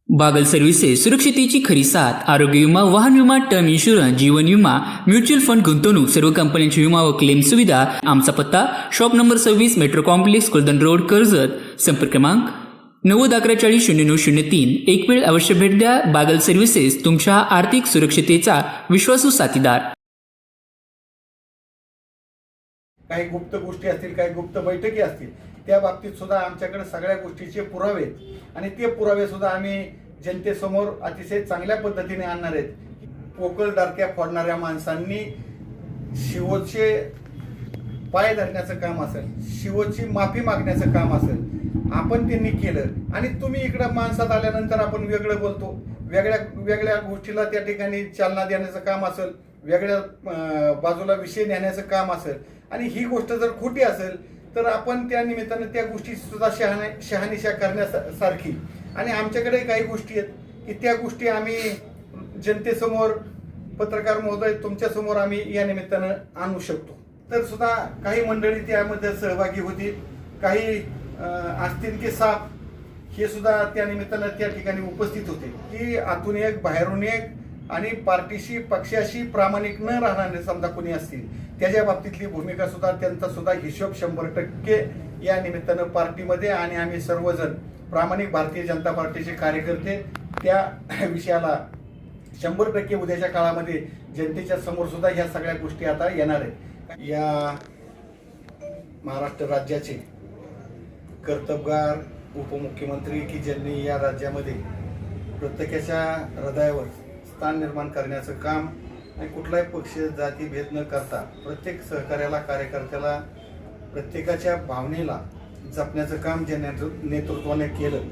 Bagal services सुरक्षितेची खरी साथ. आरोग्य विमा, वाहन विमा, टर्म इन्शुरन्स, जीवन विमा, म्युच्युअल फंड, गुंतवणूक, सर्व कंपन्यांची विमा व क्लेम सुविधा. आमचा पत्ता shop number 26, metro complex, Kuldan road, Karjat. संपर्क क्रमांक 9011400903. एक वेळ अवश्य भेट द्या. बागल सर्व्हिसेस, तुमच्या आर्थिक सुरक्षितेचा विश्वासू साथीदार. काही गुप्त गोष्टी असतील, काही गुप्त बैठकी असतील, त्या बाबतीत सुद्धा आमच्याकडे सगळ्या गोष्टीचे पुरावे आहेत आणि ते पुरावे सुद्धा आम्ही जनतेसमोर अतिशय चांगल्या पद्धतीने आणणार आहेत. पोकळ दारक्या फोडणाऱ्या माणसांनी शिवोचे पाय धरण्याचं काम असेल, शिवोची माफी मागण्याचं काम असेल, आपण त्यांनी केलं आणि तुम्ही इकडं माणसात आल्यानंतर आपण वेगळं बोलतो, वेगळ्या गोष्टीला त्या ठिकाणी चालना देण्याचं काम असेल, वेगळ्या बाजूला विषय नेण्याचं काम असेल आणि ही गोष्ट जर खोटी असेल तर आपण त्या निमित्तानं त्या गोष्टी सुद्धा शहानिशा करण्यासारखी आणि आमच्याकडे काही गोष्टी आहेत की त्या गोष्टी आम्ही जनतेसमोर, पत्रकार महोदय तुमच्यासमोर आम्ही या निमित्तानं आणू शकतो. तर सुद्धा काही मंडळी त्यामध्ये सहभागी होती, काही आस्तीन के साप हे सुद्धा त्या निमित्तानं त्या ठिकाणी उपस्थित होते की आतून एक बाहेरून एक आणि पार्टीशी पक्षाशी प्रामाणिक न राहणारे समजा कोणी असतील त्याच्या बाबतीतली भूमिका सुद्धा, त्यांचा सुद्धा हिशोब 100% या निमित्तानं पार्टीमध्ये आणि आम्ही सर्वजण प्रामाणिक भारतीय जनता पार्टीचे कार्यकर्ते त्या विषयाला 100% उद्याच्या काळामध्ये जनतेच्या समोर सुद्धा ह्या सगळ्या गोष्टी आता येणार आहेत. या महाराष्ट्र राज्याचे कर्तबगार उपमुख्यमंत्री की ज्यांनी या राज्यामध्ये प्रत्येकाच्या हृदयावर स्थान निर्माण करण्याचं काम आणि कुठलाही पक्ष जाती भेद न करता प्रत्येक सहकार्याला, कार्यकर्त्याला, प्रत्येकाच्या भावनेला जपण्याचं काम ज्या नेतृत्वाने केलं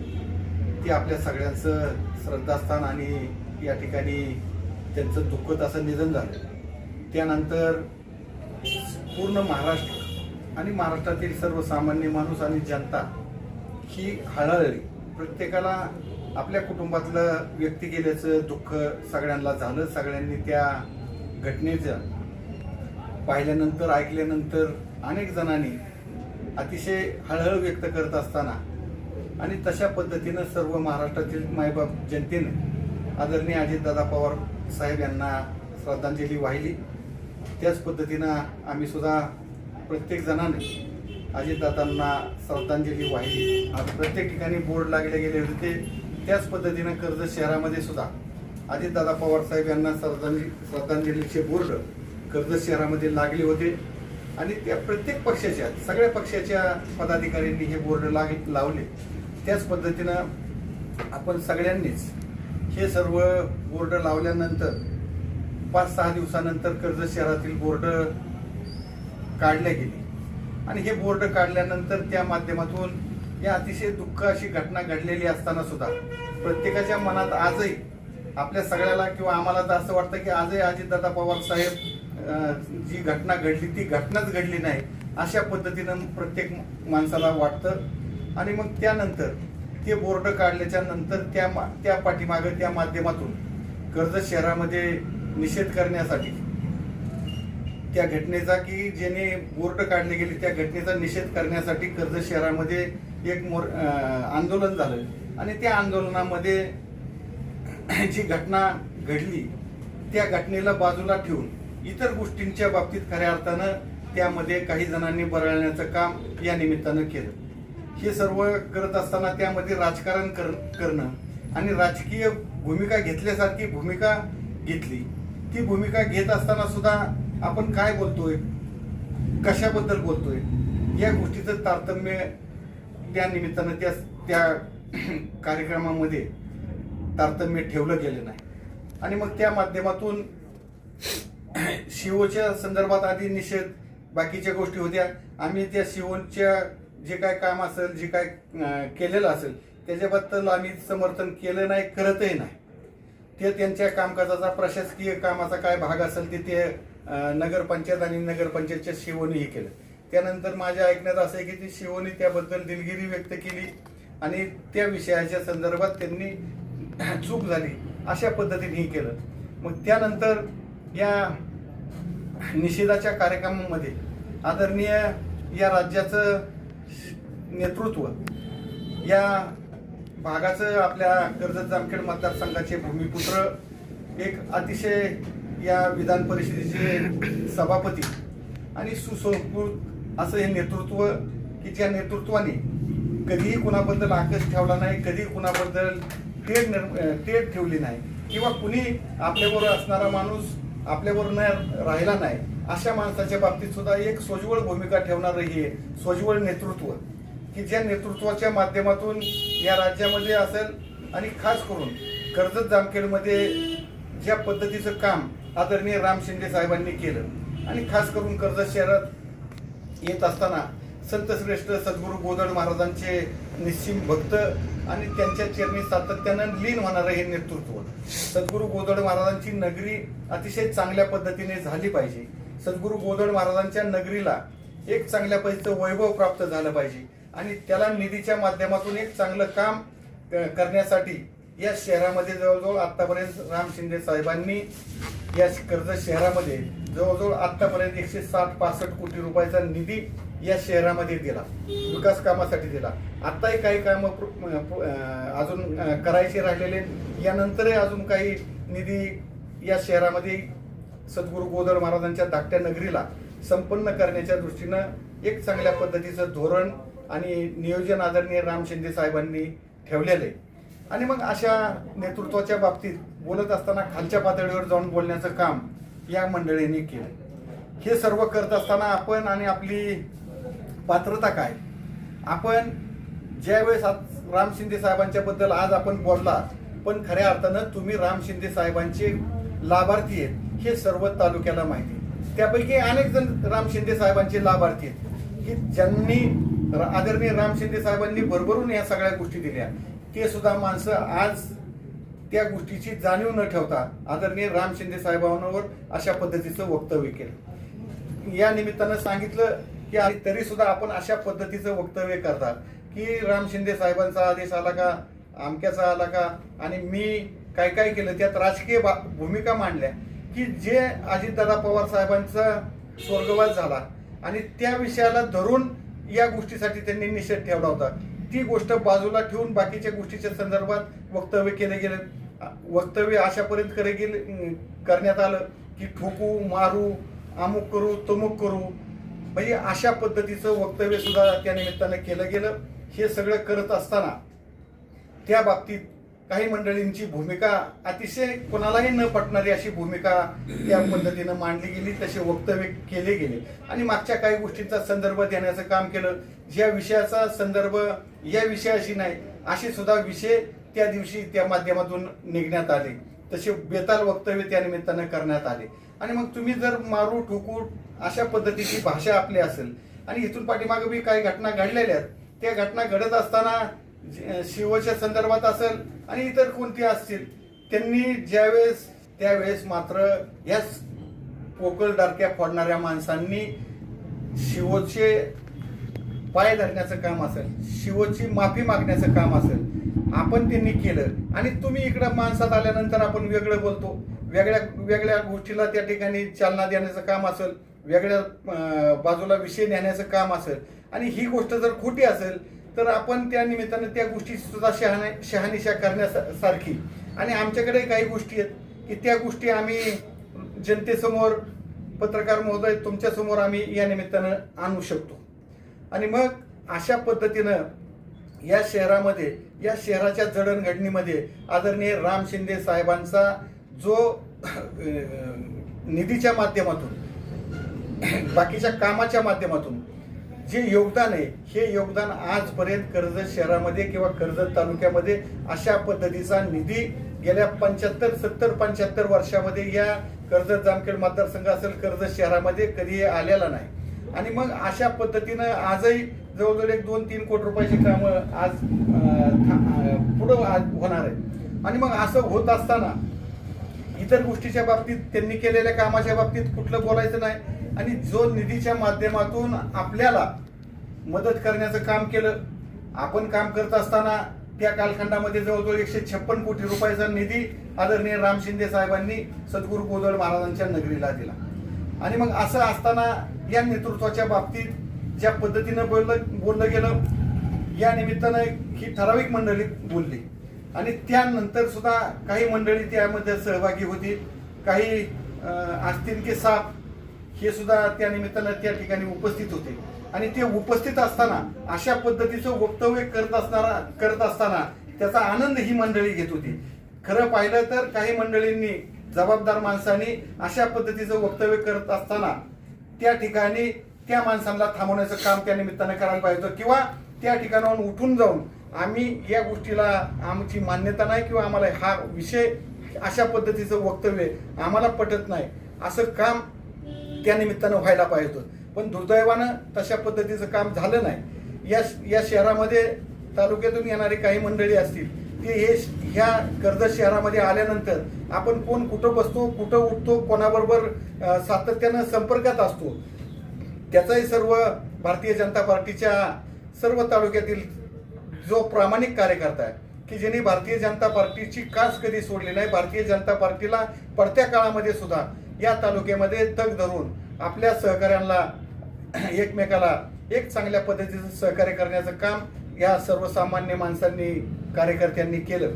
ते आपल्या सगळ्यांचं श्रद्धास्थान आणि या ठिकाणी त्यांचं दुःखद असं निधन झालं. त्यानंतर पूर्ण महाराष्ट्र आणि महाराष्ट्रातील सर्वसामान्य माणूस आणि जनता ही हळहळली. प्रत्येकाला आपल्या कुटुंबातलं व्यक्ती गेल्याचं दुःख सगळ्यांना झालं. सगळ्यांनी त्या घटनेचं पाहिल्यानंतर, ऐकल्यानंतर अनेक जणांनी अतिशय हळहळ व्यक्त करत असताना आणि तशा पद्धतीनं सर्व महाराष्ट्रातील मायबाप जनतेने आदरणीय अजितदादा पवार साहेब यांना श्रद्धांजली वाहिली. त्याच पद्धतीनं आम्ही सुद्धा प्रत्येक जणांनी अजितदादांना श्रद्धांजली वाहिली. आज प्रत्येक ठिकाणी बोर्ड लागले गेले होते, त्याच पद्धतीनं कर्जत शहरामध्ये सुद्धा अजितदादा पवार साहेब यांना श्रद्धांजलीचे बोर्ड कर्जत शहरामध्ये लागले होते आणि त्या प्रत्येक पक्षाच्या, सगळ्या पक्षाच्या पदाधिकाऱ्यांनी हे बोर्ड लावले. त्याच पद्धतीनं आपण सगळ्यांनीच हे सर्व बोर्ड लावल्यानंतर 5-6 दिवसानंतर कर्जत शहरातील बोर्ड काढले गेले आणि हे बोर्ड काढल्यानंतर त्या माध्यमातून या अतिशय दुःख अशी घटना घडलेली असताना सुद्धा प्रत्येकाच्या मनात आजही आपल्या सगळ्याला किंवा आम्हाला तर असं वाटतं की आजही अजितदादा पवार साहेब जी घटना घडली ती घटनाच घडली नाही अशा पद्धतीनं प्रत्येक माणसाला वाटतं. आणि मग त्यानंतर ते बोर्ड काढल्याच्या नंतर त्या पाठीमागं त्या माध्यमातून कर्जत शहरामध्ये निषेध करण्यासाठी त्या घटनेचा की ज्याने बोर्ड काढले गेले त्या घटनेचा निषेध करण्यासाठी कर्जत शहरामध्ये एक आंदोलन झालं आणि त्या आंदोलनामध्ये जी घटना घडली त्या घटनेला बाजूला ठेवून इतर गोष्टींच्या बाबतीत खऱ्या अर्थानं त्यामध्ये काही जणांनी बरळण्याचं काम या निमित्तानं केलं. हे सर्व करत असताना त्यामध्ये राजकारण करणं आणि राजकीय भूमिका घेतल्यासारखी भूमिका घेतली. ती भूमिका घेत असताना सुद्धा आपण काय बोलतोय, कशाबद्दल बोलतोय या गोष्टीचं तारतम्य त्या निमित्तानं त्या कार्यक्रमामध्ये तारतम्य ठेवलं गेलं नाही. आणि मग त्या माध्यमातून शिवोच्या संदर्भात आधी निषेध, बाकीच्या गोष्टी होत्या. आम्ही त्या शिवोच्या जे काय काम असेल, जे काय केलेलं असेल त्याच्याबद्दल आम्ही समर्थन केलं नाही, करतही नाही. ते त्यांच्या कामकाजाचा, प्रशासकीय कामाचा काय भाग असेल ते नगरपंचायत आणि नगरपंचायतच्या शिवोनीही केलं. त्यानंतर माझ्या ऐकण्यात असं आहे की ती शिवोनी त्याबद्दल दिलगिरी व्यक्त केली आणि त्या विषयाच्या संदर्भात त्यांनी चूक झाली अशा पद्धतीनेही केलं. मग त्यानंतर या निषेधाच्या कार्यक्रमामध्ये आदरणीय या राज्याचं नेतृत्व या भागाचं आपल्या कर्जत जामखेड मतदारसंघाचे भूमिपुत्र, एक अतिशय या विधान परिषदेचे सभापती आणि सुसंस्कृत असं हे नेतृत्व की ज्या नेतृत्वाने कधीही कुणाबद्दल आकस ठेवला नाही, कधी कुणाबद्दल तेढ ठेवली नाही किंवा कुणी आपल्याबरोबर असणारा माणूस आपल्याबरोबर न राहिला नाही, अशा माणसाच्या बाबतीत सुद्धा एक सोज्वळ भूमिका ठेवणारं हे सोज्वळ नेतृत्व की ज्या नेतृत्वाच्या माध्यमातून या राज्यामध्ये असेल आणि खास करून कर्जत जामखेडमध्ये ज्या पद्धतीचं काम आदरणीय राम शिंदे साहेबांनी केलं आणि खास करून कर्जत शहरात येत असताना संतश्रेष्ठ सद्गुरू गोदड महाराजांचे निस्सीम भक्त आणि त्यांच्या चरणी सातत्यानं लीन होणारं हे नेतृत्व. सद्गुरू गोदड महाराजांची नगरी अतिशय चांगल्या पद्धतीने झाली पाहिजे. सद्गुरू गोदड महाराजांच्या नगरीला एक चांगल्या पद्धतीचं वैभव प्राप्त झालं पाहिजे आणि त्याला निधीच्या माध्यमातून एक चांगलं काम करण्यासाठी या शहरामध्ये जवळजवळ आतापर्यंत राम शिंदे साहेबांनी या कर्जत शहरामध्ये जवळजवळ आतापर्यंत 160-65 कोटी रुपयाचा निधी या शहरामध्ये दिला, विकास कामासाठी दिला. आताही काही काम अजून करायचे राहिलेले, यानंतरही अजून काही निधी या शहरामध्ये सद्गुरू गोदड महाराजांच्या धाकट्या नगरीला संपन्न करण्याच्या दृष्टीनं एक चांगल्या पद्धतीचं धोरण आणि नियोजन आदरणीय राम शिंदे साहेबांनी ठेवलेलं आहे. आणि मग अशा नेतृत्वाच्या बाबतीत बोलत असताना खालच्या पातळीवर जाऊन बोलण्याचं काम या मंडळींनी केलं. हे सर्व करत असताना आपण आणि आपली पात्रता काय, आपण ज्यावेळेस राम शिंदे साहेबांच्या बद्दल आज आपण बोलला, पण खऱ्या अर्थानं तुम्ही राम शिंदे साहेबांचे लाभार्थी आहेत हे सर्व तालुक्याला माहिती. त्यापैकी अनेक जण राम शिंदे साहेबांचे लाभार्थी आहेत की ज्यांनी आदरणीय राम शिंदे साहेबांनी भरभरून या सगळ्या गोष्टी दिल्या, ते सुद्धा माणसं आज त्या गोष्टीची जाणीव न ठेवता आदरणीय राम शिंदे साहेबांवर अशा पद्धतीचं वक्तव्य केलं. या निमित्तानं सांगितलं की तरी सुद्धा आपण अशा पद्धतीचं वक्तव्य करता की राम शिंदे साहेबांचा आदेश आला का, अमक्याचा आला का, आणि मी काय काय केलं, त्यात राजकीय भूमिका मांडल्या की जे अजितदादा पवार साहेबांचा स्वर्गवास झाला आणि त्या विषयाला धरून या गोष्टीसाठी त्यांनी निषेध ठेवला होता, ती गोष्ट बाजूला ठेवून बाकीच्या गोष्टीच्या संदर्भात वक्तव्य केले गेले. वक्तव्य अशापर्यंत करण्यात आलं की ठोकू, मारू, अमुक करू, तमुक करू, म्हणजे अशा पद्धतीचं वक्तव्य सुद्धा त्या निमित्तानं केलं गेलं. हे सगळं करत असताना त्या बाबतीत काही मंडळींची भूमिका अतिशय कोणालाही न पटणारी अशी भूमिका त्या पद्धतीनं मांडली गेली, तसे वक्तव्य केले गेले आणि मागच्या काही गोष्टींचा संदर्भ देण्याचं काम केलं. ज्या विषयाचा संदर्भ या विषयाशी नाही असे सुद्धा विषय त्या दिवशी त्या माध्यमातून निघण्यात आले, तसे बेताल वक्तव्य त्या निमित्तानं करण्यात आले. आणि मग तुम्ही जर मारू, ठोकू अशा पद्धतीची भाषा आपली असेल आणि इथून पाठीमागे बी काही घटना घडलेल्या आहेत, त्या घटना घडत असताना शिवच्या संदर्भात असेल आणि इतर कोणती असतील, त्यांनी ज्यावेळेस त्यावेळेस मात्र या पोकळ डारक्या फोडणाऱ्या माणसांनी शिवचे पाय धरण्याचं काम असेल, शिवची माफी मागण्याचं काम असेल, आपण त्यांनी केलं. आणि तुम्ही इकडं माणसात आल्यानंतर आपण वेगळं बोलतो, वेगळ्या गोष्टीला त्या ठिकाणी चालना देण्याचं काम असेल, वेगळ्या बाजूला विषय नेण्याचं काम असेल आणि ही गोष्ट जर खोटी असेल तर आपण त्या निमित्तानं त्या गोष्टी सुद्धा शहानिशा करण्यासारखी. आणि आमच्याकडे काही गोष्टी आहेत की त्या गोष्टी आम्ही जनतेसमोर, पत्रकार महोदय तुमच्यासमोर आम्ही या निमित्तानं आणू शकतो. आणि मग अशा पद्धतीनं या शहरामध्ये, या शहराच्या जडणघडणीमध्ये आदरणीय राम शिंदे साहेबांचा जो निधीच्या माध्यमातून, बाकीच्या कामाच्या माध्यमातून जे योगदान आहे, हे योगदान आजपर्यंत कर्जत शहरामध्ये किंवा कर्जत तालुक्यामध्ये अशा पद्धतीचा निधी गेल्या 75 वर्षामध्ये या कर्जत जामखेड मतदारसंघ असेल, कर्जत शहरामध्ये कधी आलेला नाही. आणि मग अशा पद्धतीनं आजही जवळजवळ 1-2-3 कोटी रुपयाची कामं आज पुढं होणार आहे. आणि मग असं होत असताना इतर गोष्टीच्या बाबतीत, त्यांनी केलेल्या कामाच्या बाबतीत कुठलं बोलायचं नाही. आणि जो निधीच्या माध्यमातून आपल्याला मदत करण्याचं काम केलं, आपण काम करत असताना त्या कालखंडामध्ये जवळजवळ 156 कोटी रुपयाचा निधी आदरणीय राम शिंदे साहेबांनी सद्गुरू गोदड महाराजांच्या नगरीला दिला. आणि मग असं असताना या नेतृत्वाच्या बाबतीत ज्या पद्धतीनं बोललं गेलं या निमित्तानं ही ठराविक मंडळी बोलली आणि त्यानंतर सुद्धा काही मंडळी त्यामध्ये सहभागी होती. काही आस्तीन के साथ हे सुद्धा त्या निमित्तानं त्या ठिकाणी उपस्थित होते आणि ते उपस्थित असताना अशा पद्धतीचं वक्तव्य करत असताना त्याचा आनंद ही मंडळी घेत होती. खरं पाहिलं तर काही मंडळींनी, जबाबदार माणसांनी अशा पद्धतीचं वक्तव्य करत असताना त्या ठिकाणी त्या माणसांना थांबवण्याचं काम त्या निमित्तानं करायला पाहिजे होतं किंवा त्या ठिकाणाहून उठून जाऊन आम्ही या गोष्टीला आमची मान्यता नाही किंवा आम्हाला हा विषय अशा पद्धतीचं वक्तव्य आम्हाला पटत नाही असं काम त्या निमित्तानं व्हायला पाहिजे होतं. पण दुर्दैवानं तशा पद्धतीचं काम झालं नाही. या शहरामध्ये तालुक्यातून येणारी काही मंडळी असतील ते ह्या कर्जत शहरामध्ये आल्यानंतर आपण कोण कुठं बसतो, कुठं उठतो, कोणाबरोबर सातत्यानं संपर्कात असतो, त्याचाही सर्व भारतीय जनता पार्टीच्या सर्व तालुक्यातील जो प्रामाणिक कार्यकर्ता आहे की ज्यांनी भारतीय जनता पार्टीची कास कधी सोडली नाही, भारतीय जनता पार्टीला पडत्या काळामध्ये सुद्धा या तालुक्यामध्ये तग धरून आपल्या सहकाऱ्यांना, एकमेकाला एक चांगल्या पद्धतीचं सहकार्य करण्याचं काम या सर्वसामान्य माणसांनी, कार्यकर्त्यांनी केलं.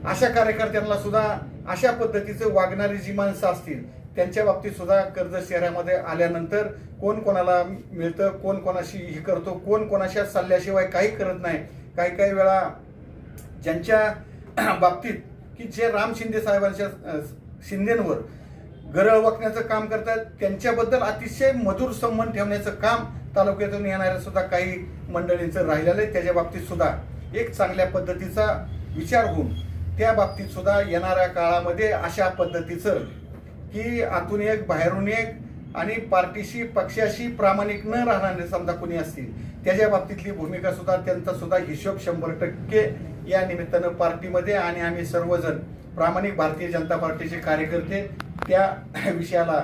अशा कार्यकर्त्यांना सुद्धा अशा पद्धतीचं वागणारी जी माणसं असतील त्यांच्या बाबतीत सुद्धा कर्जत शहरामध्ये आल्यानंतर कोण कोणाला मिळतं, कोण कोणाशी हे करतो, कोण कोणाच्या सल्ल्याशिवाय काही करत नाही. काही वेळा ज्यांच्या बाबतीत की जे राम शिंदे साहेबांच्या शिंदेंवर गरळ वाकण्याचं काम करतात त्यांच्याबद्दल अतिशय मधुर संबंध ठेवण्याचं काम तालुक्यातून येणाऱ्या सुद्धा काही मंडळींचं राहिलेलं आहे. त्याच्या बाबतीत सुद्धा एक चांगल्या पद्धतीचा विचार होऊन त्या बाबतीत सुद्धा येणाऱ्या काळामध्ये अशा पद्धतीचं की आतून एक बाहेरून एक आणि पार्टीशी, पक्षाशी प्रामाणिक न राहणारे समजा कोणी असतील त्याच्या बाबतीतली भूमिका सुद्धा, त्यांचा सुद्धा हिशोब 100% या निमित्तानं पार्टीमध्ये आणि आम्ही सर्वजण प्रामाणिक भारतीय जनता पार्टीचे कार्यकर्ते त्या विषयाला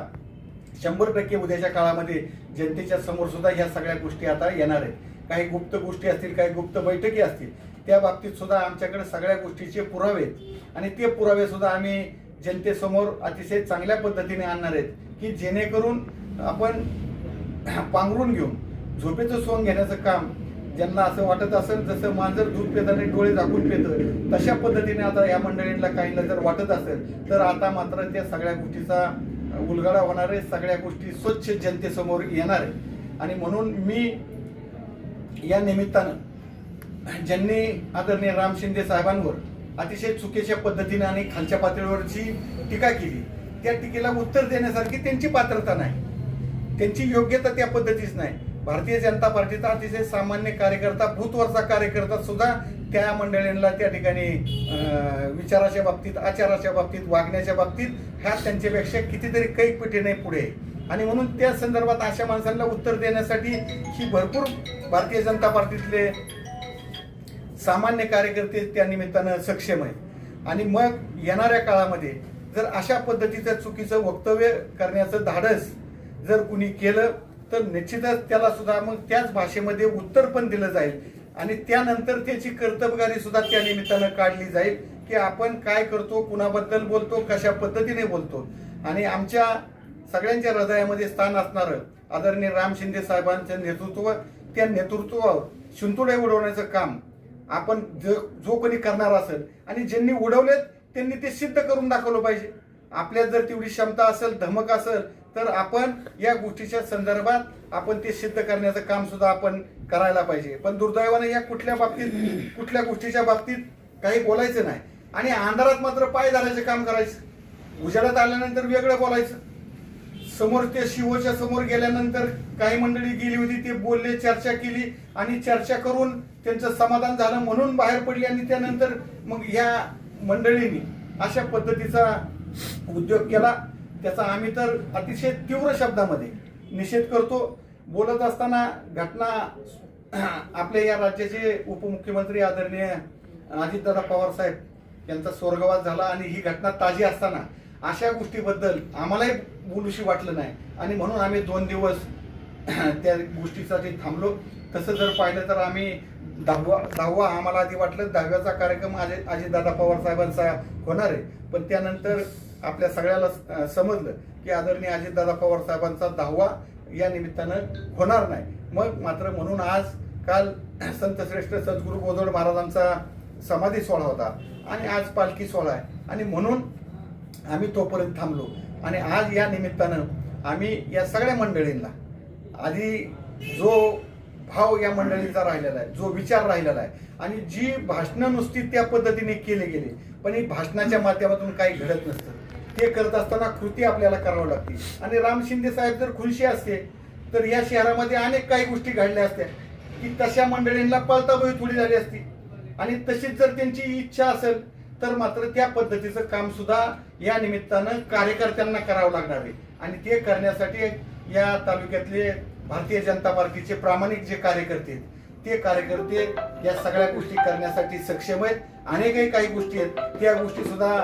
100% उद्याच्या काळामध्ये जनतेच्या समोर सुद्धा ह्या सगळ्या गोष्टी आता येणार आहेत. काही गुप्त गोष्टी असतील, काही गुप्त बैठकी असतील, त्या बाबतीत सुद्धा आमच्याकडे सगळ्या गोष्टीचे पुरावे आहेत आणि ते पुरावे सुद्धा आम्ही जनतेसमोर अतिशय चांगल्या पद्धतीने आणणार आहेत की जेणेकरून आपण पांघरून घेऊन झोपेचं सोंग घेण्याचं काम, ज्यांना असं वाटत असेल जसं मांजर दूध पितं आणि डोळे झाकून पितं तशा पद्धतीने आता या मंडळींना काहींना जर वाटत असेल तर आता मात्र त्या सगळ्या गोष्टीचा उलगडा होणार आहे, सगळ्या गोष्टी स्वच्छ जनतेसमोर येणार आहे. आणि म्हणून मी या निमित्तानं ज्यांनी आदरणीय राम शिंदे साहेबांवर अतिशय चुकीच्या पद्धतीने आणि खालच्या पातळीवरची टीका केली, त्या टीकेला उत्तर देण्यासारखी त्यांची पात्रता नाही, त्यांची योग्यता त्या पद्धतीच नाही. भारतीय जनता पार्टीचा अतिशय सामान्य कार्यकर्ता, भूतवरचा कार्यकर्ता सुद्धा त्या मंडळींना त्या ठिकाणी विचाराच्या बाबतीत, आचाराच्या बाबतीत, वागण्याच्या बाबतीत ह्या त्यांच्यापेक्षा कितीतरी कैक पटीने पुढे. आणि म्हणून त्या संदर्भात अशा माणसांना उत्तर देण्यासाठी ही भरपूर भारतीय जनता पार्टीतले सामान्य कार्यकर्ते त्या निमित्तानं सक्षम आहेत. आणि मग येणाऱ्या काळामध्ये जर अशा पद्धतीचं चुकीचं वक्तव्य करण्याचं धाडस जर कुणी केलं तर निश्चितच त्याला सुद्धा मग त्याच भाषेमध्ये उत्तर पण दिलं जाईल आणि त्यानंतर त्याची कर्तबगारी सुद्धा त्या निमित्तानं काढली जाईल की आपण काय करतो, कुणाबद्दल बोलतो, कशा पद्धतीने बोलतो. आणि आमच्या सगळ्यांच्या हृदयामध्ये स्थान असणारं आदरणीय राम शिंदे साहेबांचं नेतृत्व, त्या नेतृत्वावर शिंतोडे उडवण्याचं काम आपण जो कोणी करणार असेल आणि ज्यांनी उडवलेत त्यांनी ते सिद्ध करून दाखवलं पाहिजे. आपल्यात जर तेवढी क्षमता असेल, धमक असेल तर आपण या गोष्टीच्या संदर्भात आपण ते सिद्ध करण्याचं काम सुद्धा आपण करायला पाहिजे. पण दुर्दैवाने या कुठल्या गोष्टीच्या बाबतीत काही बोलायचं नाही आणि अंधारात मात्र पाय धरायचं काम करायचं. उजेडात आल्यानंतर वेगळं बोलायचं. समोर ते शिवच्या समोर गेल्यानंतर काही मंडळी गेली होती, ते बोलले, चर्चा केली आणि चर्चा करून त्यांचं समाधान झालं म्हणून बाहेर पडली आणि त्यानंतर मग ह्या मंडळींनी अशा पद्धतीचा उद्योग केला. त्याचा आम्ही तर अतिशय तीव्र शब्दामध्ये निषेध करतो. बोलत असताना घटना आपल्या या राज्याचे उपमुख्यमंत्री आदरणीय अजितदादा पवार साहेब यांचा स्वर्गवास झाला आणि ही घटना ताजी असताना अशा गोष्टीबद्दल आम्हालाही बोलूशी वाटलं नाही आणि म्हणून आम्ही 2 दिवस त्या गोष्टीसाठी थांबलो. तसं जर पाहिलं तर आम्ही 10वा आम्हाला आधी वाटलं 10व्याचा कार्यक्रम अजितदादा पवार साहेबांचा होणार आहे, पण त्यानंतर आपल्या सगळ्याला समजलं की आदरणीय अजितदादा पवार साहेबांचा 10वा या निमित्तानं होणार नाही. मग मात्र म्हणून काल संत श्रेष्ठ सद्गुरू गोदड महाराजांचा समाधी सोहळा होता आणि आज पालखी सोहळा आहे आणि म्हणून आम्ही तोपर्यंत थांबलो. आणि आज या निमित्तानं आम्ही या सगळ्या मंडळींना आधी जो भाव या मंडळींचा राहिलेला आहे, जो विचार राहिलेला आहे आणि जी भाषणं नुसती त्या पद्धतीने केले गेले, पण ही भाषणाच्या माध्यमातून काही घडत नसतं. ते करत असताना कृती आपल्याला करावं लागते. आणि राम शिंदे साहेब जर खुलशी असते तर या शहरामध्ये अनेक काही गोष्टी घडल्या असत्या की तशा मंडळींना पळताबळी थोडी झाली असती. आणि तशीच जर त्यांची इच्छा असेल तर मात्र त्या पद्धतीचं काम सुद्धा या निमित्तानं कार्यकर्त्यांना करावं लागणार आहे. आणि ते करण्यासाठी या तालुक्यातले भारतीय जनता पार्टीचे प्रामाणिक जे कार्यकर्ते आहेत, ते कार्यकर्ते या सगळ्या गोष्टी करण्यासाठी सक्षम आहेत. अनेकही काही गोष्टी आहेत, त्या गोष्टी सुद्धा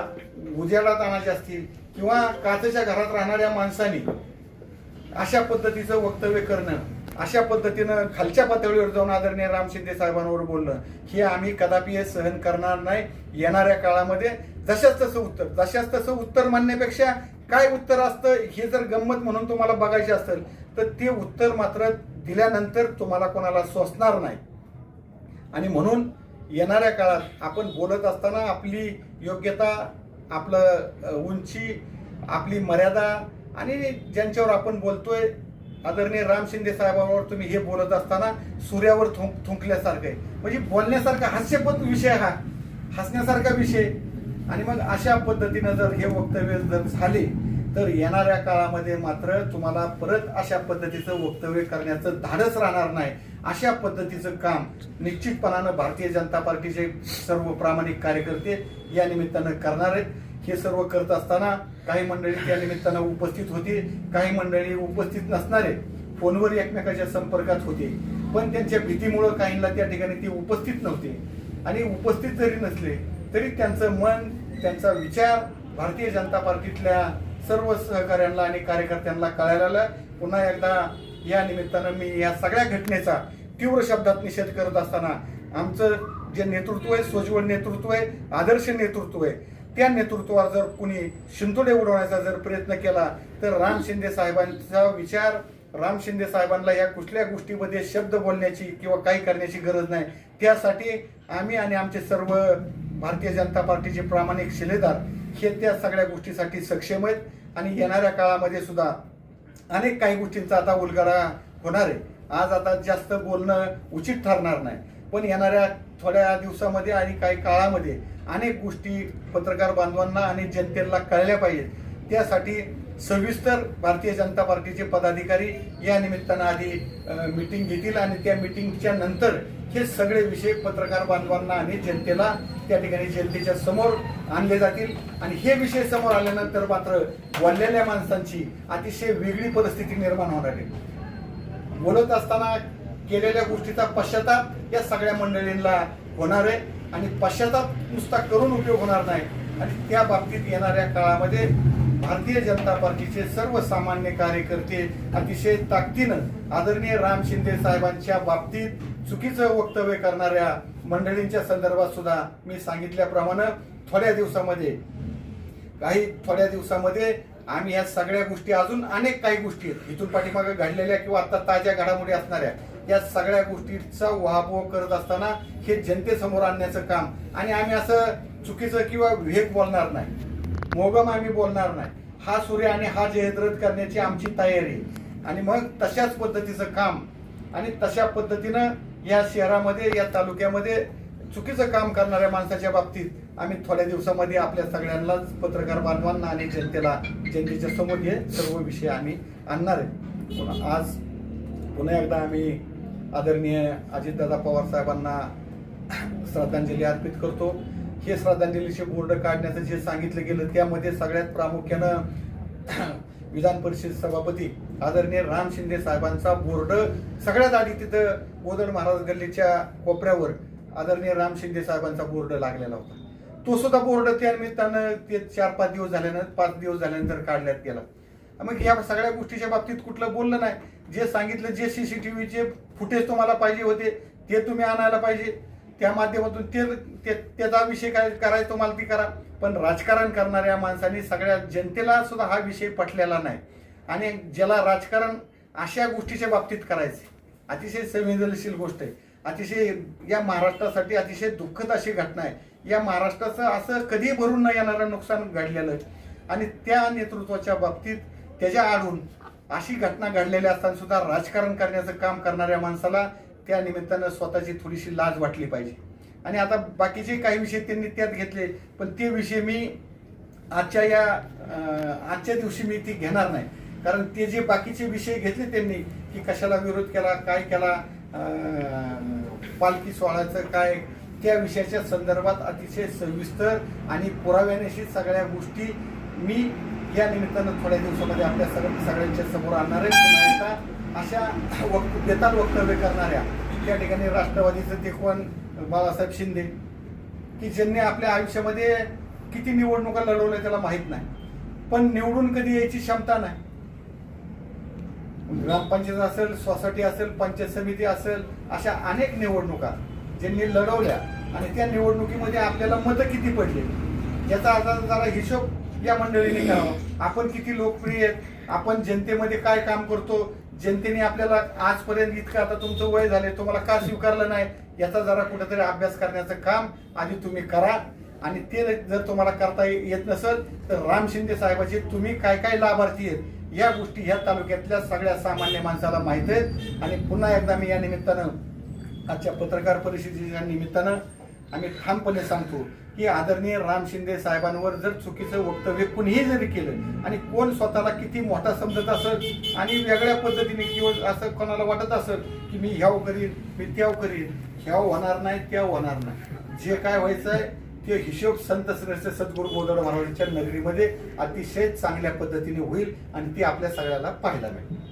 उजेडात आणायच्या असतील किंवा काचेच्या घरात राहणाऱ्या माणसांनी अशा पद्धतीचं वक्तव्य करणं, अशा पद्धतीनं खालच्या पातळीवर जाऊन आदरणीय राम शिंदे साहेबांवर बोलणं, हे आम्ही कदापि सहन करणार नाही. येणाऱ्या काळामध्ये जशाच तसं उत्तर म्हणण्यापेक्षा काय उत्तर असतं हे जर गंमत म्हणून तुम्हाला बघायचे असेल तर ते उत्तर मात्र दिल्यानंतर तुम्हाला कोणाला सोसणार नाही. आणि म्हणून येणाऱ्या काळात आपण बोलत असताना आपली योग्यता, आपलं उंची, आपली मर्यादा आणि ज्यांच्यावर आपण बोलतोय आदरणीय राम शिंदे साहेबांवर तुम्ही हे बोलत असताना सूर्यावर थुंकल्यासारखं आहे. म्हणजे बोलण्यासारखा हास्यपद विषय, हा हसण्यासारखा विषय. आणि मग अशा पद्धतीनं जर हे वक्तव्य जर झाले तर येणाऱ्या काळामध्ये मात्र तुम्हाला परत अशा पद्धतीचं वक्तव्य करण्याचं धाडस राहणार नाही. अशा पद्धतीचं काम निश्चितपणानं भारतीय जनता पार्टीचे सर्व प्रामाणिक कार्यकर्ते या निमित्तानं करणार आहेत. हे सर्व करत असताना काही मंडळी त्या निमित्तानं उपस्थित होती, काही मंडळी उपस्थित नसणारे फोनवर एकमेकाच्या संपर्कात होते, पण त्यांच्या भीतीमुळं काहींना त्या ठिकाणी ते उपस्थित नव्हते. आणि उपस्थित जरी नसले तरी त्यांचं मन, त्यांचा विचार भारतीय जनता पार्टीतल्या सर्व सहकाऱ्यांना आणि कार्यकर्त्यांना कळायला. पुन्हा एकदा या निमित्तानं मी या सगळ्या घटनेचा तीव्र शब्दात निषेध करत असताना आमचं जे नेतृत्व आहे, सोज्वळ नेतृत्व आहे, आदर्श नेतृत्व आहे, त्या नेतृत्वावर जर कुणी शिंतोडे उडवण्याचा जर प्रयत्न केला तर राम शिंदे साहेबांचा विचार, राम शिंदे साहेबांना या कुठल्या गोष्टीमध्ये शब्द बोलण्याची किंवा काही करण्याची गरज नाही. त्यासाठी आम्ही आणि आमचे सर्व भारतीय जनता पार्टीचे प्रामाणिक शिलेदार हे त्या सगळ्या गोष्टीसाठी सक्षम आहेत. आणि येणाऱ्या काळामध्ये सुद्धा अनेक काही गोष्टींचा आता उलगडा होणार आहे. आज आता जास्त बोलणं उचित ठरणार नाही, पण येणाऱ्या थोड्या दिवसामध्ये आणि काही काळामध्ये अनेक गोष्टी पत्रकार बांधवांना आणि जनतेला कळल्या पाहिजेत. त्यासाठी सविस्तर भारतीय जनता पार्टीचे पदाधिकारी या निमित्तानं आधी मीटिंग घेतील आणि त्या मीटिंगच्या नंतर हे सगळे विषय पत्रकार बांधवांना आणि जनतेला त्या ठिकाणी जनतेच्या समोर आणले जातील. आणि हे विषय समोर आल्यानंतर मात्र बोललेल्या माणसांची अतिशय वेगळी परिस्थिती निर्माण होणार आहे. बोलत असताना केलेल्या गोष्टीचा पश्चाताप या सगळ्या मंडळींना होणार आहे आणि पश्चाताप नुसता करून उपयोग होणार नाही. आणि त्या बाबतीत येणाऱ्या काळामध्ये भारतीय जनता पार्टीचे सर्वसामान्य कार्यकर्ते अतिशय ताकदीनं आदरणीय राम शिंदे साहेबांच्या बाबतीत चुकीचं वक्तव्य करणाऱ्या मंडळींच्या संदर्भात सुद्धा मी सांगितल्याप्रमाणे थोड्या दिवसामध्ये आम्ही या सगळ्या गोष्टी, अजून अनेक काही गोष्टी आहेत इथून पाठीमागे घडलेल्या किंवा आता ताज्या घडामोडी असणाऱ्या, या सगळ्या गोष्टींचा उहापोह करत असताना हे जनतेसमोर आणण्याचं काम. आणि आम्ही असं चुकीचं किंवा विवेक बोलणार नाही, मोगम आम्ही बोलणार नाही. हा सूर्य आणि हा जयद्रथ करण्याची आमची तयारी. आणि मग तशाच पद्धतीचं काम आणि तशा पद्धतीनं या शहरामध्ये, या तालुक्यामध्ये चुकीचं काम करणाऱ्या माणसाच्या बाबतीत आम्ही थोड्या दिवसामध्ये आपल्या सगळ्यांनाच, पत्रकार बांधवांना आणि जनतेच्या समोर हे सर्व विषय आम्ही आणणार आहे. आज पुन्हा एकदा आम्ही आदरणीय अजितदादा पवार साहेबांना श्रद्धांजली अर्पित करतो. हे श्रद्धांजलीचे बोर्ड काढण्याचं जे सांगितलं गेलं त्यामध्ये सगळ्यात प्रामुख्यानं विधान परिषद सभापती आदरणीय राम शिंदे साहेबांचा बोर्ड सगळ्यात आधी तिथं गोदड महाराज गल्लीच्या कोपऱ्यावर आदरणीय राम शिंदे साहेबांचा बोर्ड लागलेला होता. तो सुद्धा बोर्ड त्या निमित्तानं ते 4-5 दिवस झाल्यानंतर, 5 दिवस झाल्यानंतर काढण्यात गेला. मग या सगळ्या गोष्टीच्या बाबतीत कुठलं बोललं नाही. जे सांगितलं, जे CCTVचे फुटेज तुम्हाला पाहिजे होते ते तुम्ही आणायला पाहिजे, त्या माध्यमातून त्याचा विषय काय करायचा तुम्हाला ती करा. पण राजकारण करणाऱ्या माणसांनी सगळ्या जनतेला सुद्धा हा विषय पटलेला नाही. आणि ज्याला राजकारण अशा गोष्टीच्या बाबतीत करायचे, अतिशय संवेदनशील गोष्ट आहे. अतिशय या महाराष्ट्रासाठी अतिशय दुःखद अशी घटना आहे. या महाराष्ट्राचं असं कधी भरून न येणारं नुकसान घडलेलं आहे आणि त्या नेतृत्वाच्या बाबतीत त्याच्या आडून अशी घटना घडलेल्या असताना सुद्धा राजकारण करण्याचं काम करणाऱ्या माणसाला त्या निमित्तानं स्वतःची थोडीशी लाज वाटली पाहिजे. आणि आता बाकीचे काही विषय त्यांनी त्यात घेतले, पण ते विषय मी आजच्या दिवशी मी ती घेणार नाही. कारण ते जे बाकीचे विषय घेतले त्यांनी की कशाला विरोध केला, काय केला, पालखी सोहळ्याचं काय, त्या विषयाच्या संदर्भात अतिशय सविस्तर आणि पुराव्यानेशी सगळ्या गोष्टी मी या निमित्तानं थोड्या दिवसामध्ये आपल्या सगळ्यांच्या समोर आणणार आहे. पुन्हा एकदा अशा बेताल वक्तव्य करणाऱ्या त्या ठिकाणी राष्ट्रवादीचं ते कोण बाळासाहेब शिंदे की ज्यांनी आपल्या आयुष्यामध्ये किती निवडणुका लढवल्या त्याला माहित नाही, पण निवडून कधी यायची क्षमता नाही. ग्रामपंचायत असेल, सोसायटी असेल, पंचायत समिती असेल, अशा अनेक निवडणुका ज्यांनी लढवल्या आणि त्या निवडणुकीमध्ये आपल्याला मतं किती पडली याचा आता जरा हिशोब या मंडळीने करावा. आपण किती लोकप्रिय आहेत, आपण जनतेमध्ये काय काम करतो, जनतेने आपल्याला आजपर्यंत इतकं आता तुमचं वय झाले तुम्हाला का स्वीकारलं नाही याचा जरा कुठेतरी अभ्यास करण्याचं काम आधी तुम्ही करा. आणि ते जर तुम्हाला करता येत नसेल तर राम शिंदे साहेबाचे तुम्ही काय काय लाभार्थी आहेत या गोष्टी ह्या तालुक्यातल्या सगळ्या सामान्य माणसाला माहित आहेत. आणि पुन्हा एकदा मी या निमित्तानं आजच्या पत्रकार परिषदेच्या निमित्तानं आम्ही ठामपणे सांगतो की आदरणीय राम शिंदे साहेबांवर जर चुकीचं वक्तव्य कुणीही जरी केलं आणि कोण स्वतःला किती मोठा समजत असेल आणि वेगळ्या पद्धतीने किंवा असं कोणाला वाटत असेल की मी ह्याव करीन, मी त्याव करीन, ह्याव होणार नाही, त्याव होणार नाही, जे काय व्हायचं आहे ते हिशोब संत श्रेष्ठ सद्गुरू बोधड महाराजांच्या नगरीमध्ये अतिशय चांगल्या पद्धतीने होईल आणि ती आपल्या सगळ्याला पाहायला मिळेल.